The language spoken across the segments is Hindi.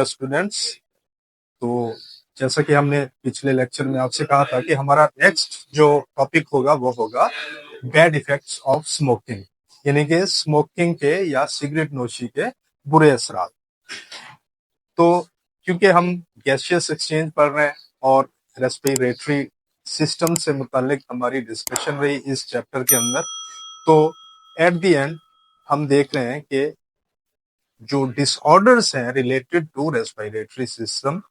डियर स्टूडेंट्स, तो जैसा कि हमने पिछले लेक्चर में आपसे कहा था कि हमारा नेक्स्ट जो टॉपिक होगा वो होगा बैड इफेक्ट्स ऑफ स्मोकिंग, यानी कि स्मोकिंग के या सिगरेट नोशी के बुरे असरात। तो क्योंकि हम गैसियस एक्सचेंज पढ़ रहे हैं और रेस्पिरेटरी सिस्टम से मुतालिक हमारी डिस्कशन रही इस चैप्टर के अंदर, तो एट द एंड हम देख रहे हैं कि जो डिसऑर्डर्स हैं रिलेटेड टू रेस्पिरेटरी सिस्टम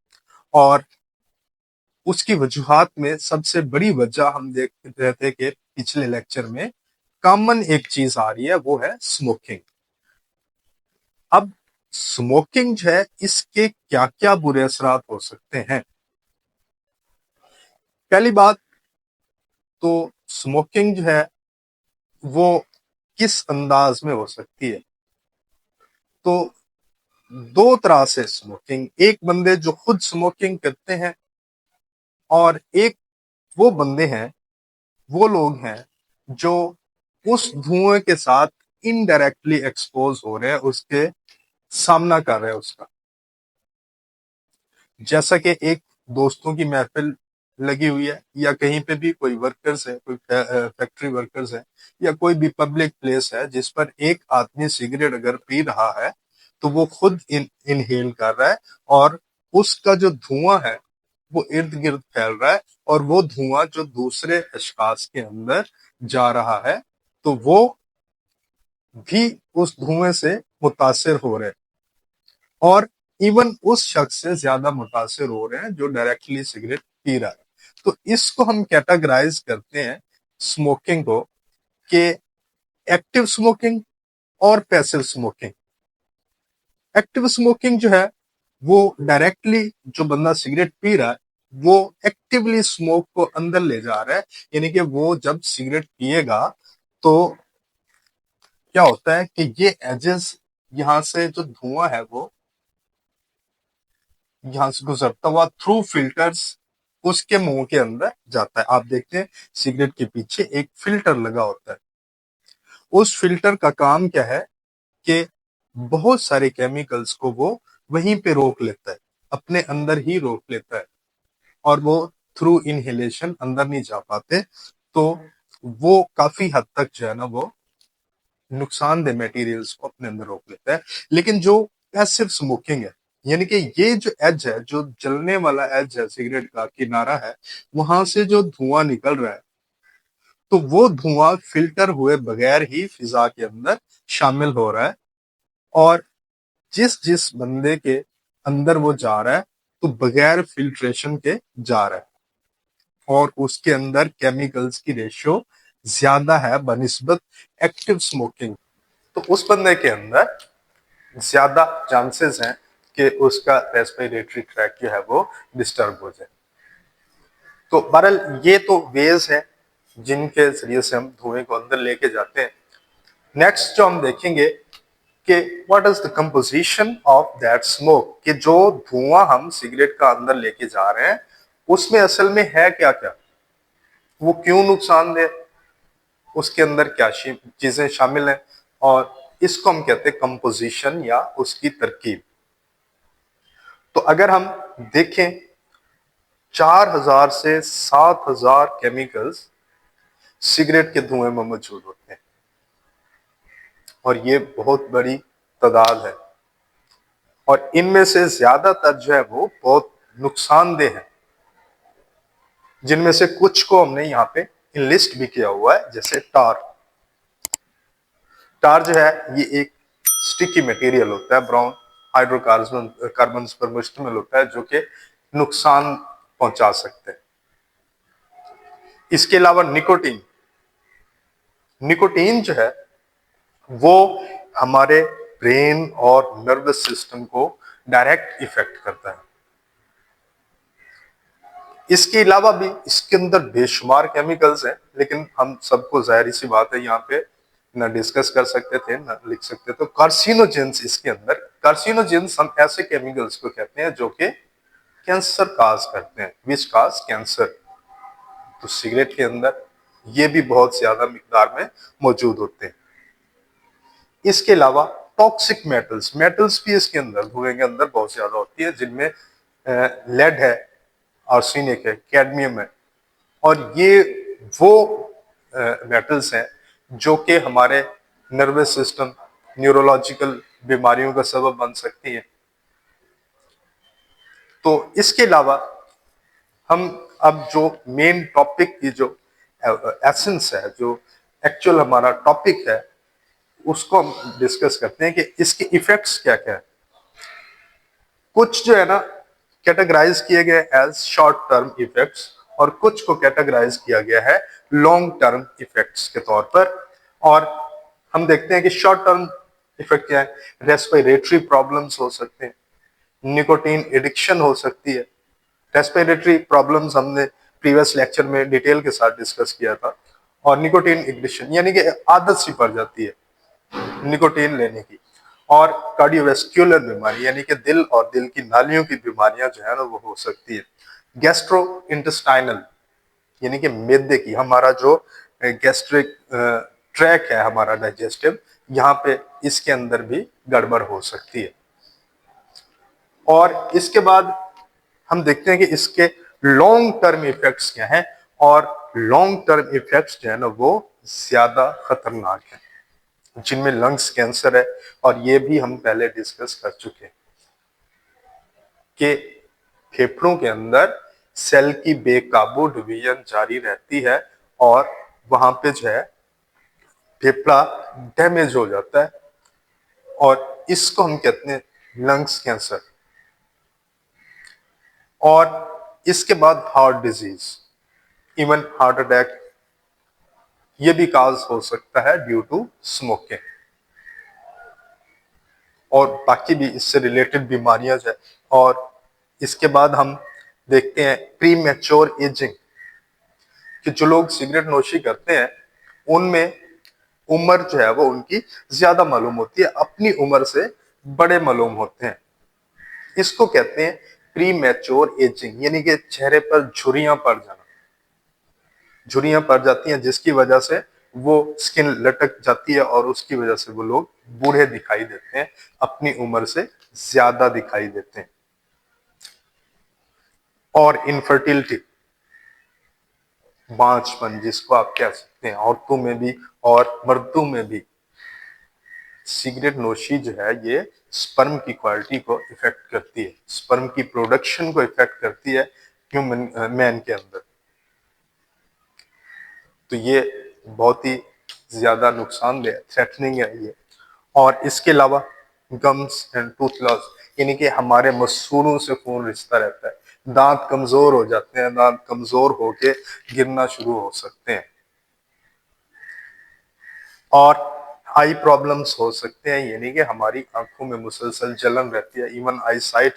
और उसकी वजूहात में सबसे बड़ी वजह हम देख रहे थे कि पिछले लेक्चर में कॉमन एक चीज आ रही है, वो है स्मोकिंग। अब स्मोकिंग जो है इसके क्या क्या बुरे असरात हो सकते हैं। पहली बात तो स्मोकिंग जो है वो किस अंदाज में हो सकती है। तो दो तरह से स्मोकिंग, एक बंदे जो खुद स्मोकिंग करते हैं और एक वो बंदे हैं, वो लोग हैं जो उस धुएं के साथ इनडायरेक्टली एक्सपोज हो रहे हैं, उसके सामना कर रहे हैं उसका। जैसा कि एक दोस्तों की महफिल लगी हुई है या कहीं पे भी कोई वर्कर्स है, कोई फैक्ट्री वर्कर्स है या कोई भी पब्लिक प्लेस है जिस पर एक आदमी सिगरेट अगर पी रहा है तो वो खुद इनहेल कर रहा है और उसका जो धुआं है वो इर्द गिर्द फैल रहा है और वो धुआं जो दूसरे अशखास के अंदर जा रहा है तो वो भी उस धुएं से मुतासिर हो रहे हैं और इवन उस शख्स से ज्यादा मुतासिर हो रहे हैं जो डायरेक्टली सिगरेट पी रहा है। तो इसको हम कैटेगराइज करते हैं स्मोकिंग को कि एक्टिव स्मोकिंग और पैसिव स्मोकिंग। एक्टिव स्मोकिंग जो है वो डायरेक्टली जो बंदा सिगरेट पी रहा है वो एक्टिवली स्मोक को अंदर ले जा रहा है, यानी कि वो जब सिगरेट पिएगा तो क्या होता है कि ये एजेस, यहां से जो धुआं है वो यहां से गुजरता हुआ थ्रू फिल्टर्स उसके मुंह के अंदर जाता है। आप देखते हैं सिगरेट के पीछे एक फिल्टर लगा होता है। उस फिल्टर का काम क्या है कि बहुत सारे केमिकल्स को वो वहीं पे रोक लेता है, अपने अंदर ही रोक लेता है और वो थ्रू इनहेलेशन अंदर नहीं जा पाते। तो वो काफी हद तक जो है ना वो नुकसानदेह मटेरियल्स को अपने अंदर रोक लेता है। लेकिन जो पैसिव स्मोकिंग है, यानी कि ये जो एज है, जो जलने वाला एज है, सिगरेट का किनारा है, वहां से जो धुआं निकल रहा है तो वो धुआं फिल्टर हुए बगैर ही फिजा के अंदर शामिल हो रहा है और जिस जिस बंदे के अंदर वो जा रहा है तो बगैर फिल्ट्रेशन के जा रहा है और उसके अंदर केमिकल्स की रेशियो ज्यादा है बनिस्बत एक्टिव स्मोकिंग। तो उस बंदे के अंदर ज्यादा चांसेस हैं कि उसका रेस्पिरेटरी ट्रैक जो है वो डिस्टर्ब हो जाए। तो बहरहाल ये तो वेज है जिनके जरिए से हम धुएं को अंदर लेके जाते हैं। नेक्स्ट जो हम देखेंगे कि what is the composition of that smoke, कि जो धुआं हम सिगरेट का अंदर लेके जा रहे हैं उसमें असल में है क्या क्या, वो क्यों नुकसानदेह, उसके अंदर क्या चीजें शामिल हैं, और इसको हम कहते हैं कंपोजिशन या उसकी तरकीब। तो अगर हम देखें 4000 से 7000 केमिकल्स सिगरेट के धुएं में मौजूद होते हैं और ये बहुत बड़ी तादाद है और इनमें से ज्यादातर जो है वो बहुत नुकसानदेह है, जिनमें से कुछ को हमने यहाँ पे लिस्ट भी किया हुआ है। जैसे टार, टार जो है ये एक स्टिकी मटेरियल होता है, ब्राउन हाइड्रोकार्बन पर मुश्तमिल होता है जो कि नुकसान पहुंचा सकते हैं। इसके अलावा निकोटीन, निकोटीन जो है वो हमारे ब्रेन और नर्वस सिस्टम को डायरेक्ट इफेक्ट करता है। इसके अलावा भी इसके अंदर बेशुमार केमिकल्स हैं, लेकिन हम सबको जाहिर सी बात है यहाँ पे ना डिस्कस कर सकते थे ना लिख सकते। तो कार्सिनोजेंस, इसके अंदर कार्सिनोजेंस हम ऐसे केमिकल्स को कहते हैं जो कि कैंसर काज करते हैं, विच काज कैंसर। तो सिगरेट के अंदर ये भी बहुत ज्यादा मिकदार में मौजूद होते हैं। इसके अलावा टॉक्सिक मेटल्स, मेटल्स भी इसके अंदर, धुएं के अंदर बहुत ज्यादा होती है, जिनमें लेड है, आर्सेनिक है, कैडमियम है, और ये वो मेटल्स हैं जो कि हमारे नर्वस सिस्टम, न्यूरोलॉजिकल बीमारियों का सबब बन सकती हैं। तो इसके अलावा हम अब जो मेन टॉपिक की जो एसेंस है, जो एक्चुअल हमारा टॉपिक है, उसको हम डिस्कस करते हैं कि इसके इफेक्ट्स क्या क्या है। कुछ जो है ना कैटेगराइज किए गए एज शॉर्ट टर्म इफेक्ट्स, और कुछ को कैटेगराइज किया गया है लॉन्ग टर्म इफेक्ट्स के तौर पर। और हम देखते हैं कि शॉर्ट टर्म इफेक्ट क्या है। रेस्पिरेटरी प्रॉब्लम्स हो सकते हैं, निकोटीन एडिक्शन हो सकती है। रेस्पिरेटरी प्रॉब्लम्स हमने प्रीवियस लेक्चर में डिटेल के साथ डिस्कस किया था। और निकोटीन एडिक्शन यानी कि आदत सी पड़ जाती है निकोटीन लेने की। और कार्डियोवैस्कुलर बीमारी यानी कि दिल और दिल की नालियों की बीमारियां जो है ना वो हो सकती है। गैस्ट्रो इंटेस्टाइनल यानी कि मैदे की, हमारा जो गैस्ट्रिक ट्रैक है हमारा डाइजेस्टिव, यहाँ पे इसके अंदर भी गड़बड़ हो सकती है। और इसके बाद हम देखते हैं कि इसके लॉन्ग टर्म इफेक्ट्स क्या हैं, और लॉन्ग टर्म इफेक्ट्स जो है ना वो ज्यादा खतरनाक है, जिनमें लंग्स कैंसर है। और ये भी हम पहले डिस्कस कर चुके हैं कि फेफड़ों के अंदर सेल की बेकाबू डिवीजन जारी रहती है, और वहां पे जो है फेफड़ा डैमेज हो जाता है, और इसको हम कहते हैं लंग्स कैंसर। और इसके बाद heart disease, even heart attack, ये भी काज हो सकता है ड्यू टू स्मोकिंग। और बाकी भी इससे रिलेटेड बीमारियां जो है। और इसके बाद हम देखते हैं प्री मैच्योर एजिंग, कि जो लोग सिगरेट नोशी करते हैं उनमें उम्र जो है वो उनकी ज्यादा मालूम होती है, अपनी उम्र से बड़े मालूम होते हैं। इसको कहते हैं प्री मैच्योर एजिंग, यानी कि चेहरे पर झुर्रियां पड़ जाना, झुर्रियां पड़ जाती हैं, जिसकी वजह से वो स्किन लटक जाती है, और उसकी वजह से वो लोग बूढ़े दिखाई देते हैं, अपनी उम्र से ज्यादा दिखाई देते हैं। और इनफर्टिलिटी, बांझपन जिसको आप कह सकते हैं, औरतों में भी और मर्दों में भी सिगरेट नोशी जो है ये स्पर्म की क्वालिटी को इफेक्ट करती है, स्पर्म की प्रोडक्शन को इफेक्ट करती है ह्यूमन मैन के अंदर। तो ये बहुत ही ज्यादा नुकसानदेह, थ्रेटनिंग है ये। और इसके अलावा गम्स एंड टूथ लॉस, यानी कि हमारे मसूड़ों से खून रिश्ता रहता है, दांत कमजोर हो जाते हैं, दांत कमजोर होके गिरना शुरू हो सकते हैं। और आई प्रॉब्लम्स हो सकते हैं, यानी कि हमारी आंखों में मुसलसल जलन रहती है, इवन आई साइट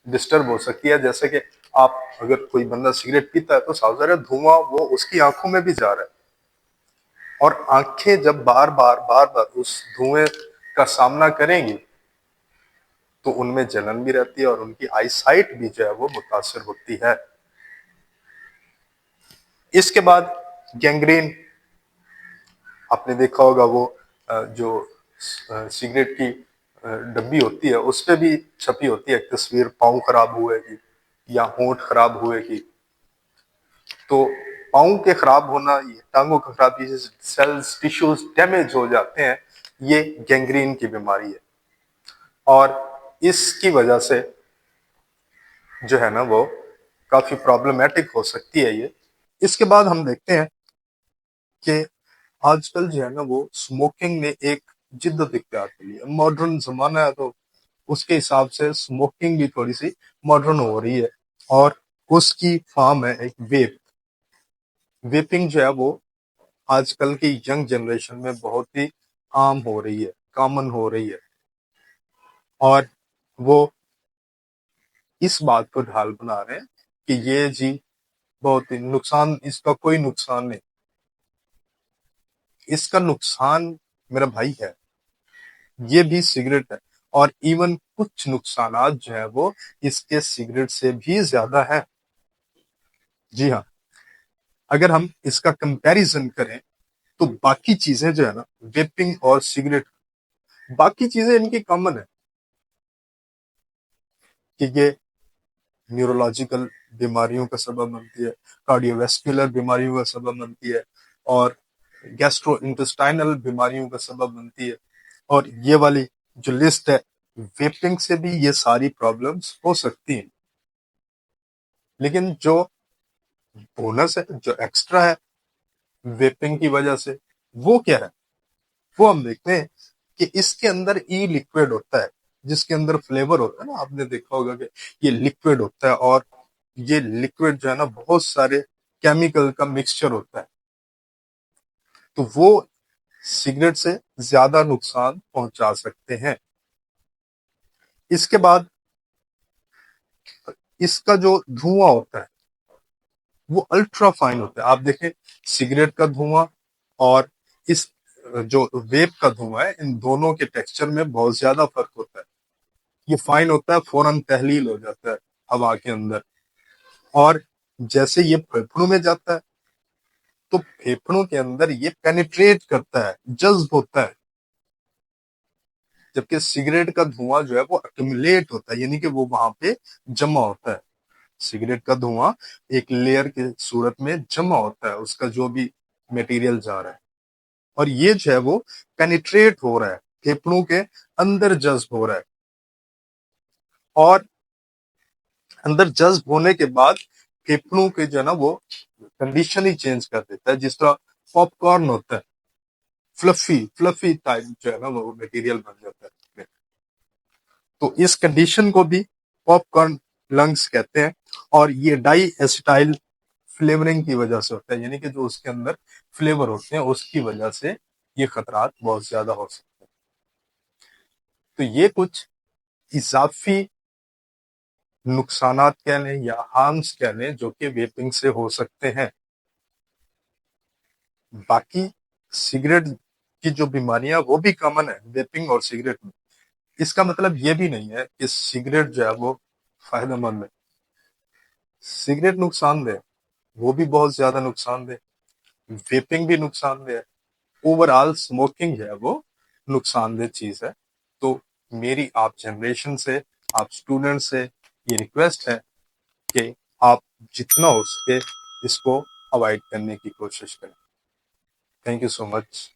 डिस्टर्ब हो सकती है। जैसे कि आप अगर कोई बंदा सिगरेट पीता है तो साहब धुआं वो उसकी आंखों में भी जा रहा है, और आंखें जब बार बार उस धुएं का सामना करेंगी तो उनमें जलन भी रहती है, और उनकी आई साइट भी जो है वो मुतासर होती है। इसके बाद गैंग्रीन, आपने देखा होगा वो जो सिगरेट की डब्बी होती है उस पे भी छपी होती है एक तस्वीर, पाँव खराब हुए की या होंठ खराब हुए की। तो पाँव के खराब होना, ये टांगों का खराब, ये सेल्स टिश्यूज डैमेज हो जाते हैं, ये गैंग्रीन की बीमारी है। और इसकी वजह से जो है ना वो काफी प्रॉब्लमेटिक हो सकती है ये। इसके बाद हम देखते हैं कि आजकल जो है ना वो स्मोकिंग ने एक जिद्दत इख्तियार कर ली है, मॉडर्न जमाना है तो उसके हिसाब से स्मोकिंग भी थोड़ी सी मॉडर्न हो रही है। और उसकी फॉर्म है एक वेप। वेपिंग जो है वो आजकल की यंग जनरेशन में बहुत ही आम हो रही है, कॉमन हो रही है। और वो इस बात को ढाल बना रहे हैं कि ये जी बहुत ही नुकसान, इसका कोई नुकसान नहीं। इसका नुकसान मेरा भाई है, ये भी सिगरेट है। और इवन कुछ नुकसानात जो है वो इसके सिगरेट से भी ज्यादा है। जी हाँ, अगर हम इसका कंपैरिजन करें तो बाकी चीजें जो है ना, वेपिंग और सिगरेट, बाकी चीजें इनकी कॉमन है कि ये न्यूरोलॉजिकल बीमारियों का सबब बनती है, कार्डियोवैस्कुलर बीमारियों का सबब बनती है, और गैस्ट्रो इंटेस्टाइनल बीमारियों का सबब बनती है। और ये वाली जो लिस्ट है, वेपिंग से भी ये सारी प्रॉब्लम्स हो सकती हैं। लेकिन जो बोनस है, जो एक्स्ट्रा है वेपिंग की वजह से, वो क्या है? वो हम देखते हैं कि इसके अंदर ई लिक्विड होता है, जिसके अंदर फ्लेवर होता है ना, आपने देखा होगा कि ये लिक्विड होता है, और ये लिक्विड जो है ना बहुत सारे केमिकल का मिक्सचर होता है। तो वो सिगरेट से ज्यादा नुकसान पहुंचा सकते हैं। इसके बाद इसका जो धुआं होता है वो अल्ट्रा फाइन होता है। आप देखें, सिगरेट का धुआं और इस जो वेप का धुआं है, इन दोनों के टेक्सचर में बहुत ज्यादा फर्क होता है। ये फाइन होता है, फौरन तहलील हो जाता है हवा के अंदर, और जैसे ये फेफड़ों में जाता है तो फेफड़ों के अंदर ये पेनिट्रेट करता है, जज्ब होता है। जबकि सिगरेट का धुआं जो है वो अक्यूमुलेट होता है, यानी कि वो वहां पे जमा होता है। सिगरेट का धुआं एक लेयर के सूरत में जमा होता है, उसका जो भी मटेरियल जा रहा है, और ये जो है वो पेनिट्रेट हो रहा है, फेफड़ों के अंदर जज्ब हो रहा है, और अंदर जज्ब होने के बाद फेफड़ों के जो है ना वो कंडीशन ही चेंज कर देता है। जिस तरह पॉपकॉर्न होता है, फ्लफी फ्लफी टाइप जो है ना वो मटेरियल बन जाता है। तो इस कंडीशन को भी पॉपकॉर्न लंग्स कहते हैं, और ये डाई एसिटाइल फ्लेवरिंग की वजह से होता है, यानी कि जो उसके अंदर फ्लेवर होते हैं उसकी वजह से ये खतरात बहुत ज्यादा हो सकते हैं। तो ये कुछ इजाफी नुकसानात कह लें या हार्म्स कह लें जो कि वेपिंग से हो सकते हैं। बाकी सिगरेट की जो बीमारियां वो भी कॉमन है वेपिंग और सिगरेट में। इसका मतलब ये भी नहीं है कि सिगरेट जो है वो फायदेमंद है। सिगरेट नुकसानदेह, वो भी बहुत ज्यादा नुकसानदेह, वेपिंग भी नुकसानदेह है, ओवरऑल स्मोकिंग जो है वो नुकसानदेह चीज है। तो मेरी आप जनरेशन से, आप स्टूडेंट से ये रिक्वेस्ट है कि आप जितना हो सके इसको अवॉइड करने की कोशिश करें। Thank you so much.